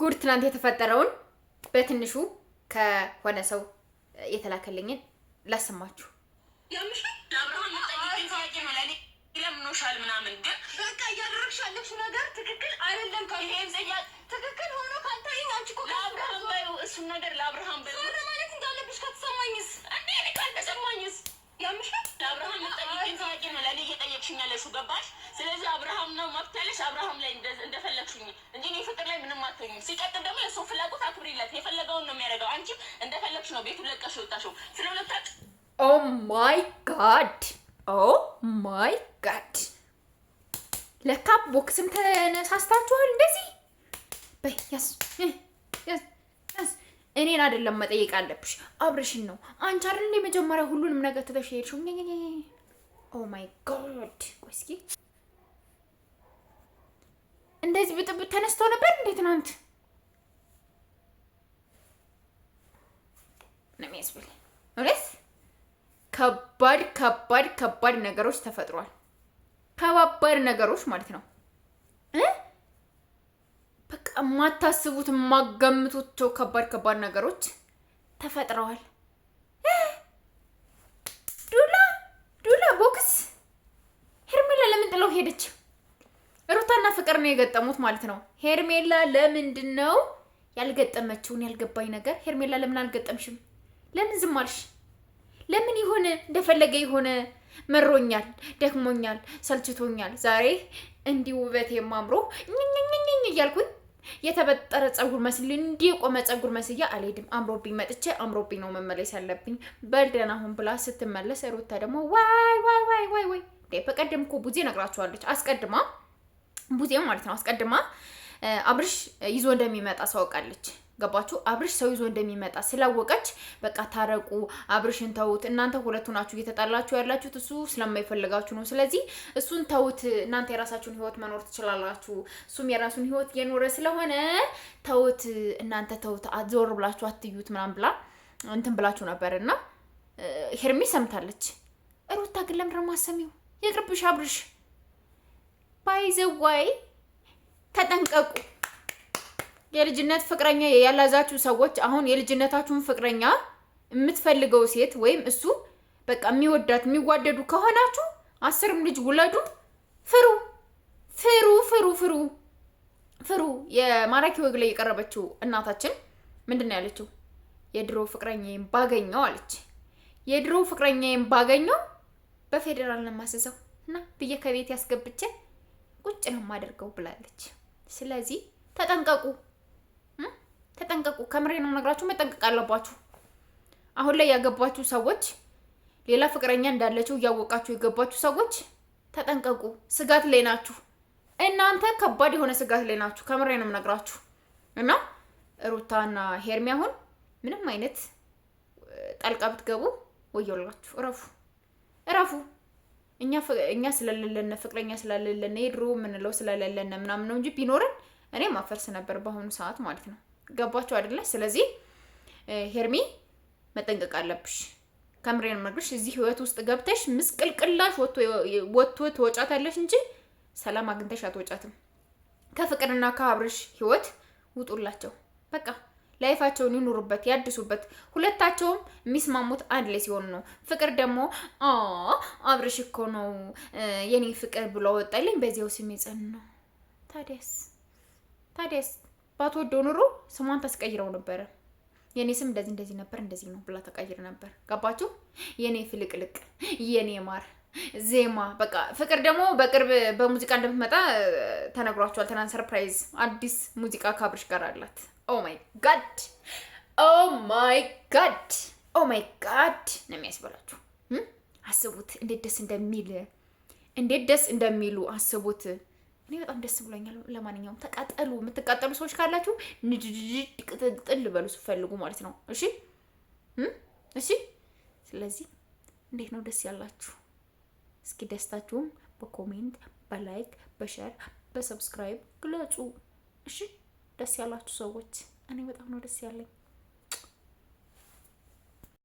ጉድ ትናንት የተፈጠረውን በትንሹ ከሆነ ሰው የተላከልኝን ላሰማችሁ። ለምኖሻል ምናምን ግን በቃ እያደረግሽ ያለሽው ነገር ትክክል አይደለም። ትክክል ሆኖ ካልታየኝ አንቺ እኮ ለአብርሃም በይው፣ እሱን ነገር ለአብርሃም በይው ማለት እንዳለብሽ ከተሰማኝስ እንዴ እኔ ካልተሰማኝስ ያምሻል። ለአብርሃም የምትጠይቂኝ ጥያቄ ነው ለእኔ እየጠየቅሽኝ ያለሽው ገባሽ? ስለዚህ አብርሃም ነው መብት ያለሽ፣ አብርሃም ላይ እንደፈለግሽኝ እንጂ እኔ ፍቅር ላይ ምንም አትሆኝም። ሲቀጥል ደግሞ የእሱ ፍላጎት አክብሪለት፣ የፈለገውን ነው የሚያደርገው። አንቺም እንደፈለግሽ ነው ቤቱን ለቀሽ የወጣሽው ስለሁለታች። ኦ ማይ ጋድ ኦ ማይ ጋድ! ለካ ቦክስም ተነሳስታችኋል እንደዚህ። በያስ እኔን አይደለም መጠየቅ አለብሽ፣ አብርሽን ነው። አንቺ አይደል እንደ መጀመሪያ ሁሉንም ነገር ትተሽ ሄድሽው። ኦ ማይ ጋድ! እስኪ እንደዚህ ብጥብጥ ተነስቶ ነበር እንዴ ትናንት? ነው የሚያስብል እውነት ከባድ ከባድ ከባድ ነገሮች ተፈጥሯል። ከባባድ ነገሮች ማለት ነው። በቃ የማታስቡት የማገምቱት ከባድ ከባድ ነገሮች ተፈጥረዋል። ዱላ ቦክስ ሄርሜላ ለምን ጥለው ሄደች? ሩታና ፍቅር ነው የገጠሙት ማለት ነው። ሄርሜላ ለምንድን ነው ያልገጠመችውን ያልገባኝ ነገር። ሄርሜላ ለምን አልገጠምሽም? ለምን ዝም አልሽ? ለምን ይሆነ እንደፈለገ ይሆነ? መሮኛል፣ ደክሞኛል፣ ሰልችቶኛል። ዛሬ እንዲህ ውበት የማምሮ ኝኝኝኝ እያልኩኝ የተበጠረ ጸጉር መስል እንዲህ የቆመ ጸጉር መስያ አልሄድም። አምሮብኝ መጥቼ አምሮብኝ ነው መመለስ ያለብኝ። በልደና አሁን ብላ ስትመለስ ሩታ ደግሞ ዋይ በቀደም እኮ ቡዜ ነግራችኋለች። አስቀድማ ቡዜ ማለት ነው አስቀድማ አብርሽ ይዞ እንደሚመጣ ሳውቃለች። ገባችሁ? አብርሽ ሰው ይዞ እንደሚመጣ ስላወቀች በቃ ታረቁ፣ አብርሽን ተውት፣ እናንተ ሁለቱ ናችሁ እየተጣላችሁ ያላችሁት፣ እሱ ስለማይፈልጋችሁ ነው። ስለዚህ እሱን ተውት፣ እናንተ የራሳችሁን ህይወት መኖር ትችላላችሁ፣ እሱም የራሱን ህይወት እየኖረ ስለሆነ ተውት፣ እናንተ ተውት፣ ዞር ብላችሁ አትዩት ምናምን ብላ እንትን ብላችሁ ነበርና ሄርሜ ሰምታለች። ሩታ ግን ለምን ነው የማሰሚው? ይቅርብሽ አብርሽ። ባይዘዋይ ተጠንቀቁ። የልጅነት ፍቅረኛ ያላዛችሁ ሰዎች አሁን የልጅነታችሁን ፍቅረኛ የምትፈልገው ሴት ወይም እሱ በቃ የሚወዳት የሚዋደዱ ከሆናችሁ 10 ልጅ ውለዱ። ፍሩ ፍሩ ፍሩ ፍሩ ፍሩ። የማራኪ ወግ ላይ የቀረበችው እናታችን ምንድነው ያለችው? የድሮ ፍቅረኛዬን ባገኘው አለች። የድሮ ፍቅረኛዬን ባገኘው በፌደራል ነው የማስዘው እና ብዬ ከቤት ያስገብቼ ቁጭ ነው የማደርገው ብላለች። ስለዚህ ተጠንቀቁ። ተጠንቀቁ። ከምሬ ነው ነግራችሁ መጠንቀቅ አለባችሁ። አሁን ላይ ያገባችሁ ሰዎች ሌላ ፍቅረኛ እንዳለችው እያወቃችሁ የገባችሁ ሰዎች ተጠንቀቁ። ስጋት ላይ ናችሁ። እናንተ ከባድ የሆነ ስጋት ላይ ናችሁ። ከምሬ ነው ነግራችሁ እና ሩታና ሄርሜ አሁን ምንም አይነት ጣልቃ ብትገቡ ወየውላችሁ። እረፉ። እኛ ስለሌለን ፍቅረኛ ስለሌለን የድሮ ምንለው ስለሌለን ምናምን ነው እንጂ ቢኖርን እኔ ማፈርስ ነበር በአሁኑ ሰዓት ማለት ነው። ገባችሁ አይደለ? ስለዚህ ሄርሚ መጠንቀቅ አለብሽ። ከምሬን መግርሽ እዚህ ህይወት ውስጥ ገብተሽ ምስቅልቅላሽ ወጥቶ ትወጫታለሽ እንጂ ሰላም አግኝተሽ አትወጫትም። ከፍቅርና ከአብርሽ ህይወት ውጡላቸው። በቃ ላይፋቸውን ይኑሩበት፣ ያድሱበት። ሁለታቸውም የሚስማሙት አንድ ላይ ሲሆኑ ነው። ፍቅር ደግሞ አብርሽ እኮ ነው የኔ ፍቅር ብሎ ወጣልኝ በዚያው ስም ይጸን ነው። ታዲያስ ባትወደው ኑሮ ስሟን ታስቀይረው ነበረ። የኔ ስም እንደዚህ ነበር እንደዚህ ነው ብላ ተቀይር ነበር። ገባችሁ? የኔ ፍልቅልቅ፣ የኔ ማር ዜማ። በቃ ፍቅር ደግሞ በቅርብ በሙዚቃ እንደምትመጣ ተነግሯቸዋል። ትናንት ሰርፕራይዝ አዲስ ሙዚቃ ከአብርሽ ጋር አላት። ኦ ማይ ጋድ ነው የሚያስበላችሁ። አስቡት እንዴት ደስ እንደሚሉ አስቡት። እኔ በጣም ደስ ብሎኛል። ለማንኛውም ተቃጠሉ። የምትቃጠሉ ሰዎች ካላችሁ ንድድድ ቅጥል በሉ ስትፈልጉ ማለት ነው። እሺ። ስለዚህ እንዴት ነው ደስ ያላችሁ? እስኪ ደስታችሁም በኮሜንት በላይክ በሼር በሰብስክራይብ ግለጹ። እሺ፣ ደስ ያላችሁ ሰዎች እኔ በጣም ነው ደስ ያለኝ።